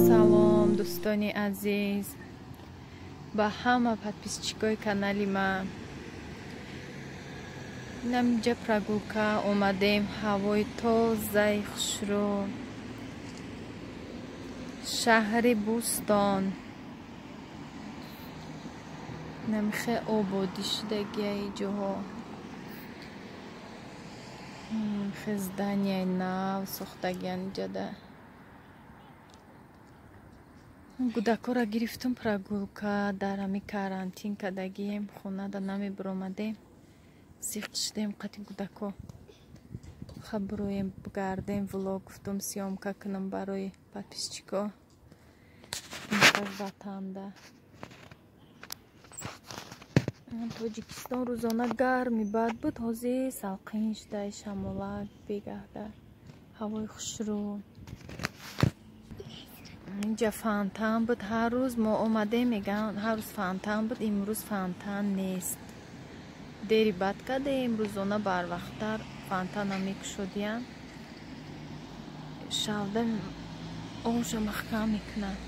салом дӯстони азиз, ба ҳама подписчикои канали ман. Наминҷа прогулка омадем, ҳавои тозаи хушрӯ, шаҳри Бӯстон. намихе ободӣ шудагияи ҷоҳо, намихе зданияи нав сохтагиян ҷада. гудакора гирифтум прогулка дар ҳами карантин кадагием, хонада намебиромадем, сихт шудем. қати гудако хаброем гардем, влог гуфтум сёмка кунам барои подписчико. ватанда тоҷикистон рӯзона гарми бад буд, ҳозир салқин шуда, шамолак бегахда, ҳавои хушрӯ. инҷа фонтан буд, ҳар рӯз мо омадем меган ҳар рӯз фонтан буд, имрӯз фонтан нест. дери бад кардем, рӯзона барвақттар фонтана мекушодиян, шавда оша маҳкам мекунад.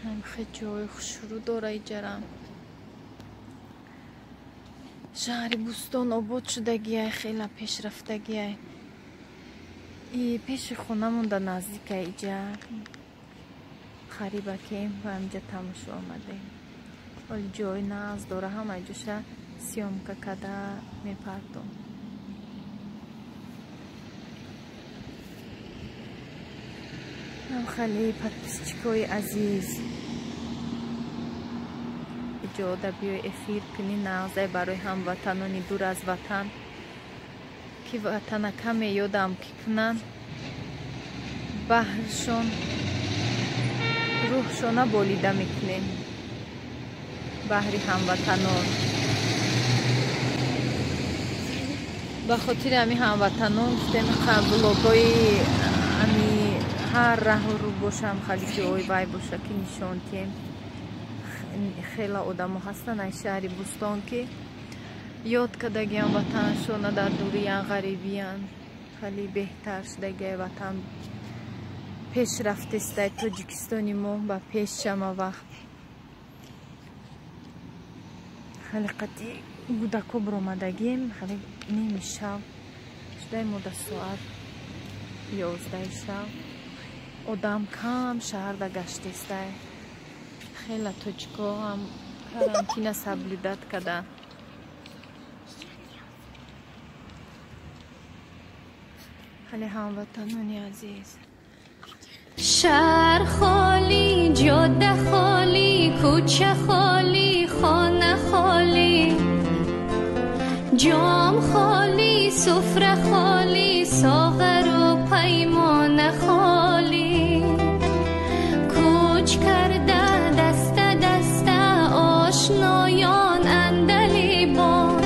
ҳамихе ҷои хушрӯ дора иҷарам. шаҳри Бӯстон обод шудагияй, хела пешрафтагияй. пеши хонамонда наздика иҷа харибакем ва амҷа тамошо омадем. ҳоли ҷои наз дора, ҳама ҷоша сёмка када мепардом. хеле подписчикои азиз, иҷода биёй эфир кунӣ нағзай барои ҳамватанони дур аз ватан, ки ватанака меёдам ки кунанд, баҳршон рӯҳшона болида мекунем. баҳри ҳамватанон, ба хотири ҳами ҳамватанон гуфтем влогои ҳами ҳар раҳрӯ бошам, хали ҷои вай боша ки нишонтем. хела одамо ҳастанд аз шаҳри Бӯстон ки ёд кардагиян ватанашона, дар дуриян, ғарибиян. хеле беҳтар шудагияи ватан пешрафтестай. тоҷикистони мо ба пеш шама вақт. хеле қати гудако биромадагием, хеле ними шав шудаи мо дар соат 11 шав. одам кам шаҳрда гаштестай. хела тоҷико ҳам карантина соблюдат када. хеле ҳамватанони азиз. شهر خالی، جاده خالی، کوچه خالی، خانه خالی، جام خالی، سفره خالی، ساغر و پیمانه خالی، کوچ کرده دست دست آشنایان اندلیبان،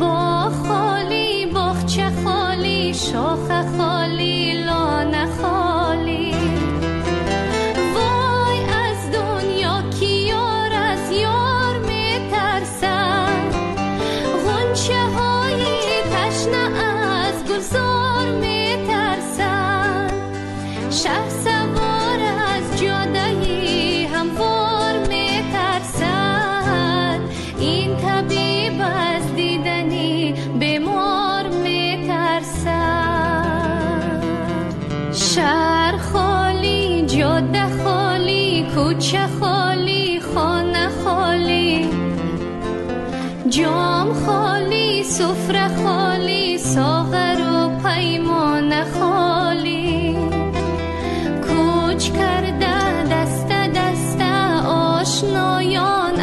باغ خالی، باغچه خالی، شاخ خالی، لانه خالی. وای از دنیا کی یار از یار میترسد، غنچه های تشنه از گلزار میترسد، شهسوار از جاده هموار میترسد، این طبیب از دیدنی بیمار میترسد. شهر خالی، جاده خالی، کوچه خالی، خانه خالی، جام خالی، سفره خالی، ساغر و پیمانه خالی، کوچ کرده دست دست آشنایان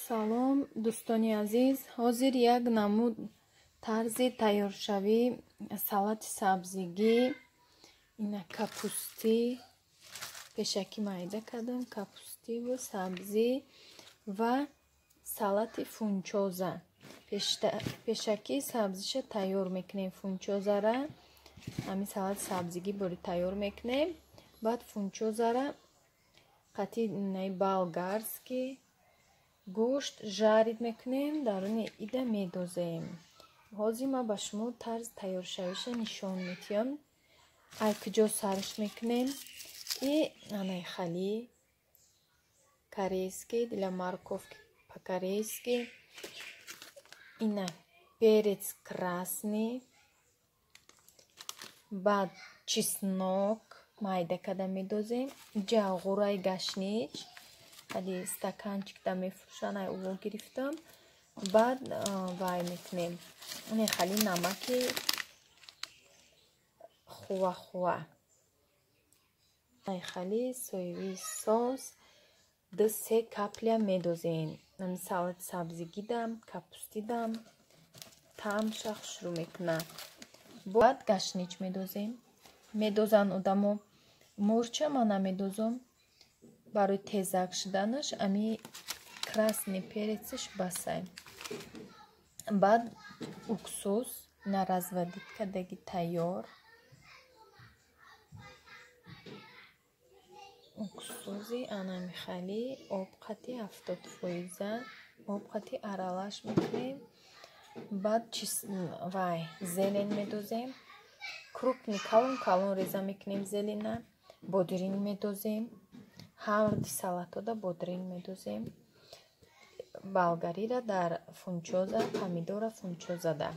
салом дӯстони азиз, ҳозир як намуд тарзи тайёршавӣ салати сабзигӣ, ина капустӣ пешакӣ майда кардам, капустӣ ва сабзӣ ва салати фунчоза. пешакӣ сабзиша тайёр мекунем, фунчозара ҳамин салати сабзигӣ бори тайёр мекунем. баъд фунчозара қати болгарский гӯшт жарид мекунем, даруни ида медозем. ҳозир ман ба шумо тарз тайёршавиша нишон медиҳам. ай куҷо сарш мекунем. И анаи хали корейский для морковки по-корейски. Ина перец красный. Баъд чеснок майда карда медозем. Инҷа ғураи гашнич хали стаканчикда мефурӯшанд, ай уво гирифтам. Баъд вай мекунем. Ин хали намаки хуа. Ай хали соевии сос 2-3 капля медозем. Ами салати сабзӣ гидам, капусти дам. Таъмша хушрӯ мекунад. Баъд гашнич медозем. Медозанд одамо. Мурча ман намедозам. Барои тезак шуданаш ами красный перецш басай. Баъд уксус на разводить кардаги тайёр. уксузи анами хали об қати 70%. об қати аралаш мекунем. Баъд вай зелен медозем. Крупни калон реза мекунем зелена. Бодрин медозем. ҳарди салатода бодрин медозем. болгарира дар фунчоза, помидора фунчозада.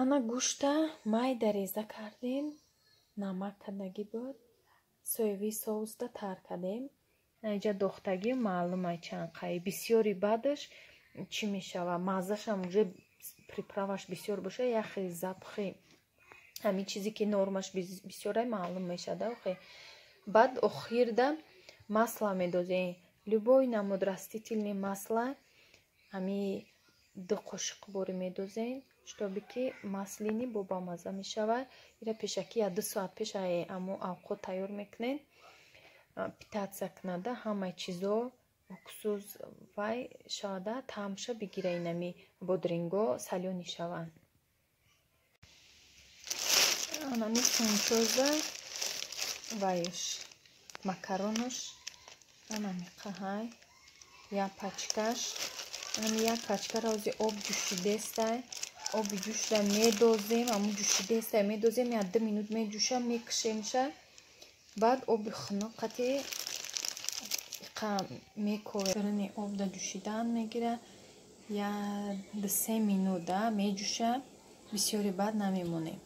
ана гӯшта майда реза кардем. намак кардаги буд. соевии соусда тар кардем. инҷа дохтаги маълумай чанқай. бисёри баъдаш чӣ мешава? маззашам уже приправаш бисёр боша, яхе запхи ҳамин чизе ки нормаш бисёрай маълум мешада. баъд охирда масла медозем. любой намуд растительный масла ҳами 2 қошиқ бори медозем, чтобы ки маслини бобамаза мешавад. ира пешаки 2 соат пеш амо авқот тайёр мекунем. питатсия кунада ҳамаи чизо уксус вай шавада таъмша бигира. инами бодринго салёни шаванд. анами фунчоза вайш макаронуш анами қаҳай як пачкаш. ами як пачкара ози об ҷӯшидестай. оби ҷӯшида медозем. аму ҷӯшидестай медозем. 2 минут меҷӯша, мекушемша. баъд оби хунук қати мековерни обда ҷӯшидан мегира. 2-3 минута меҷӯша. бисёри баъд намемонем.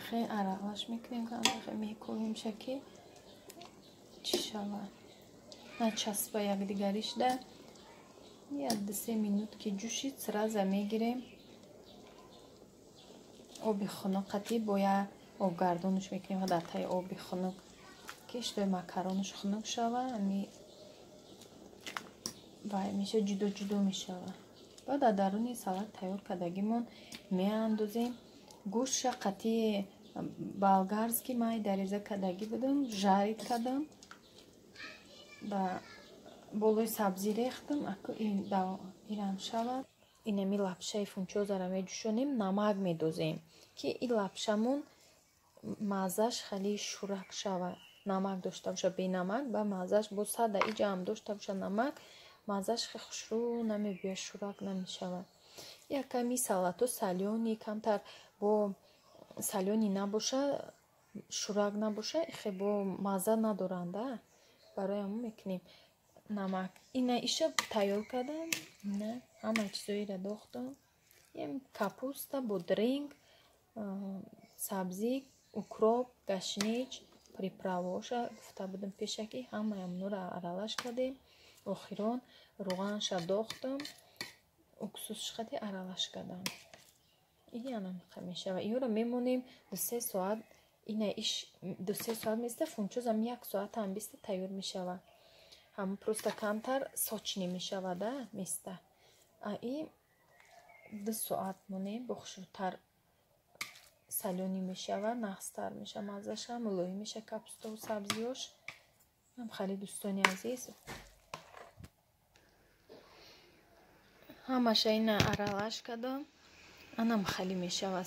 хеле аралаш мекунем. мекоимша ки чӣ шавад, начаспа якдигаришда. 2-3 минут ки ҷӯшид сраза мегирем. оби хунук қати бояд обгардониш мекунем дар таи оби хунук ки шудаи макаронаш хунук шавад. ами вай меша ҷудо мешавад. баъд дар даруни салат тайёр кардагимон меандозем. гӯштша қати болгарский майда реза кардаги будам. жарид кардам. ба болои сабзӣ рехтам. аку ирам шавад. инами лапшаи фунчозара меҷӯшонем. намак медозем ки ин лапшамон маззаш хеле шӯрак шавад. намак дошта боша. бенамак ба маззаш бо сада иҷа ҳам дошта боша намак, маззаш хеле хушрӯ намебиёд, шӯрак намешавад. яками салато салёни камтар бо салёни набоша, шӯрак набоша, хеле бо мазза надоранда. барои ҳамон мекунем намак. ина иша тайёр кардам. ина ҳама чизоира дохтам. капуста, бодринг, сабзӣ, укроп, гашнич, приправаоша гуфта будам пешаки. ҳамаи амнура аралаш кардем. охирон руғанша дохтам. уксусш қати аралаш кардам. ина мешава. иёра мемонем 2-3 соат. ина иш 2-3 соат места. фунчозам 1 соат ҳам биста тайёр мешава. ҳам просто камтар сочни мешавада места. и 2 соат монем бо хушрӯтар салёни мешава, нағзтар меша, маззаша мулоим меша. капустову сабзиёш ҳам хеле дӯстони азиз ҳамаша ина аралаш кардам. анам хеле мешава.